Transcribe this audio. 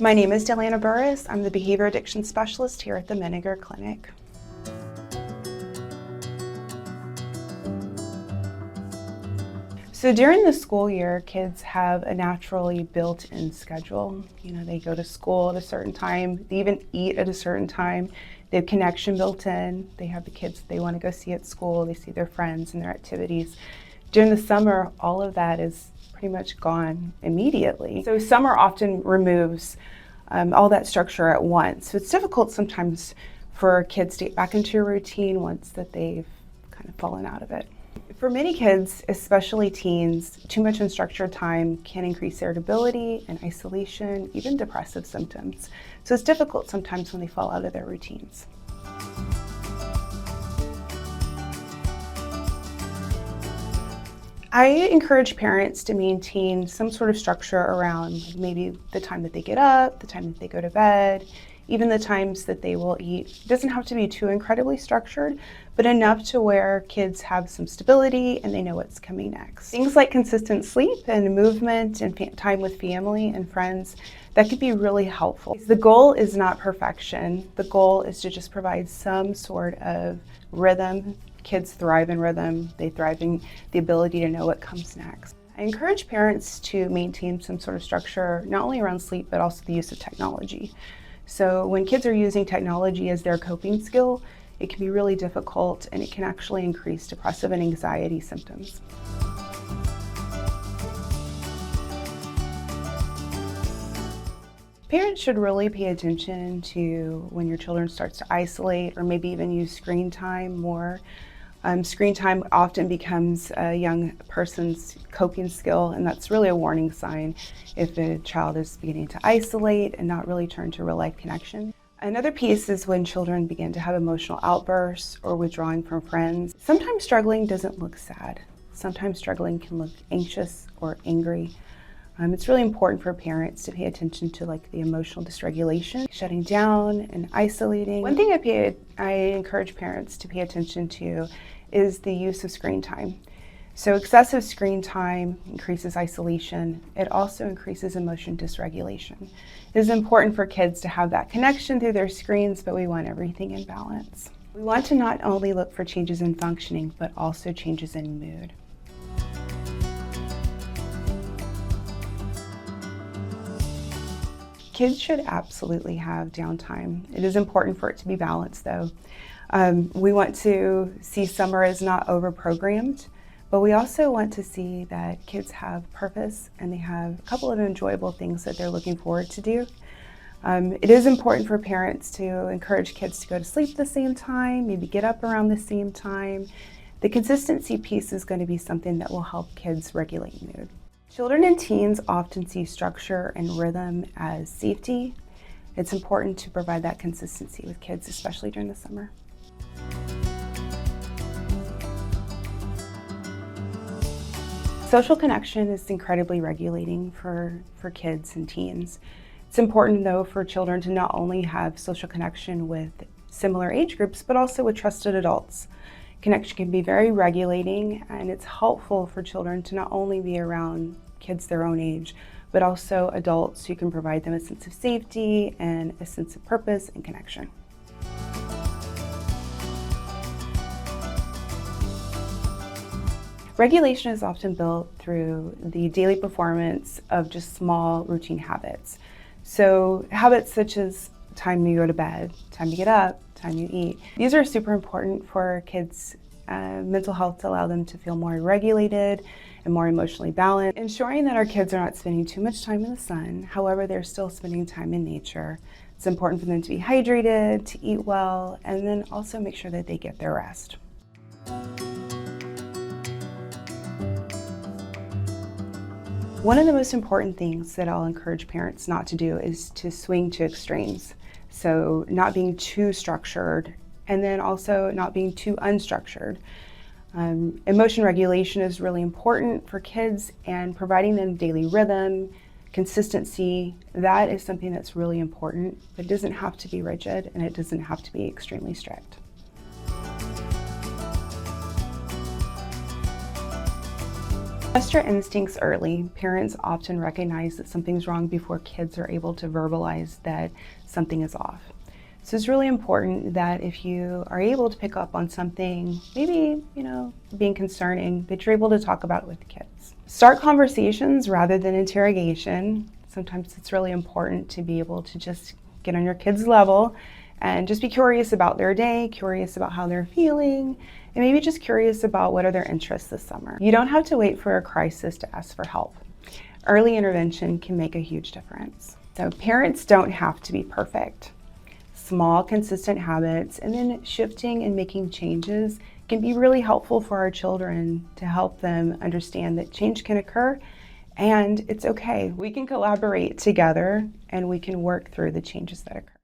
My name is Dalanna Burris. I'm the Behavior Addiction Specialist here at the Menninger Clinic. So during the school year, kids have a naturally built-in schedule. They go to school at a certain time, they even eat at a certain time. They have connection built in. They have the kids that they want to go see at school. They see their friends and their activities. During the summer, all of that is pretty much gone immediately. So summer often removes all that structure at once. So it's difficult sometimes for kids to get back into a routine once that they've kind of fallen out of it. For many kids, especially teens, too much unstructured time can increase irritability and isolation, even depressive symptoms. So it's difficult sometimes when they fall out of their routines. I encourage parents to maintain some sort of structure around maybe the time that they get up, the time that they go to bed, even the times that they will eat. It doesn't have to be too incredibly structured, but enough to where kids have some stability and they know what's coming next. Things like consistent sleep and movement and time with family and friends, that could be really helpful. The goal is not perfection. The goal is to just provide some sort of rhythm. Kids thrive in rhythm. They thrive in the ability to know what comes next. I encourage parents to maintain some sort of structure, not only around sleep, but also the use of technology. So when kids are using technology as their coping skill, it can be really difficult and it can actually increase depressive and anxiety symptoms. Parents should really pay attention to when your children starts to isolate or maybe even use screen time more. Screen time often becomes a young person's coping skill, and that's really a warning sign if a child is beginning to isolate and not really turn to real-life connection. Another piece is when children begin to have emotional outbursts or withdrawing from friends. Sometimes struggling doesn't look sad. Sometimes struggling can look anxious or angry. It's really important for parents to pay attention to the emotional dysregulation, shutting down and isolating. One thing I encourage parents to pay attention to is the use of screen time. So excessive screen time increases isolation. It also increases emotion dysregulation. It is important for kids to have that connection through their screens, but we want everything in balance. We want to not only look for changes in functioning, but also changes in mood. Kids should absolutely have downtime. It is important for it to be balanced though. We want to see summer as not over-programmed, but we also want to see that kids have purpose and they have a couple of enjoyable things that they're looking forward to do. It is important for parents to encourage kids to go to sleep at the same time, maybe get up around the same time. The consistency piece is going to be something that will help kids regulate mood. Children and teens often see structure and rhythm as safety. It's important to provide that consistency with kids, especially during the summer. Social connection is incredibly regulating for kids and teens. It's important though for children to not only have social connection with similar age groups, but also with trusted adults. Connection can be very regulating, and it's helpful for children to not only be around kids their own age, but also adults who can provide them a sense of safety and a sense of purpose and connection. Regulation is often built through the daily performance of just small routine habits. So habits such as time you go to bed, time you get up, time you eat. These are super important for kids' mental health to allow them to feel more regulated and more emotionally balanced. Ensuring that our kids are not spending too much time in the sun, however, they're still spending time in nature. It's important for them to be hydrated, to eat well, and then also make sure that they get their rest. One of the most important things that I'll encourage parents not to do is to swing to extremes. So not being too structured and then also not being too unstructured. Emotion regulation is really important for kids, and providing them daily rhythm, consistency, that is something that's really important, but it doesn't have to be rigid and it doesn't have to be extremely strict. Trust your instincts early. Parents often recognize that something's wrong before kids are able to verbalize that something is off. So it's really important that if you are able to pick up on something, maybe, being concerning, that you're able to talk about it with the kids. Start conversations rather than interrogation. Sometimes it's really important to be able to just get on your kids' level and just be curious about their day, curious about how they're feeling, and maybe just curious about what are their interests this summer. You don't have to wait for a crisis to ask for help. Early intervention can make a huge difference. So parents don't have to be perfect. Small, consistent habits and then shifting and making changes can be really helpful for our children to help them understand that change can occur and it's okay. We can collaborate together and we can work through the changes that occur.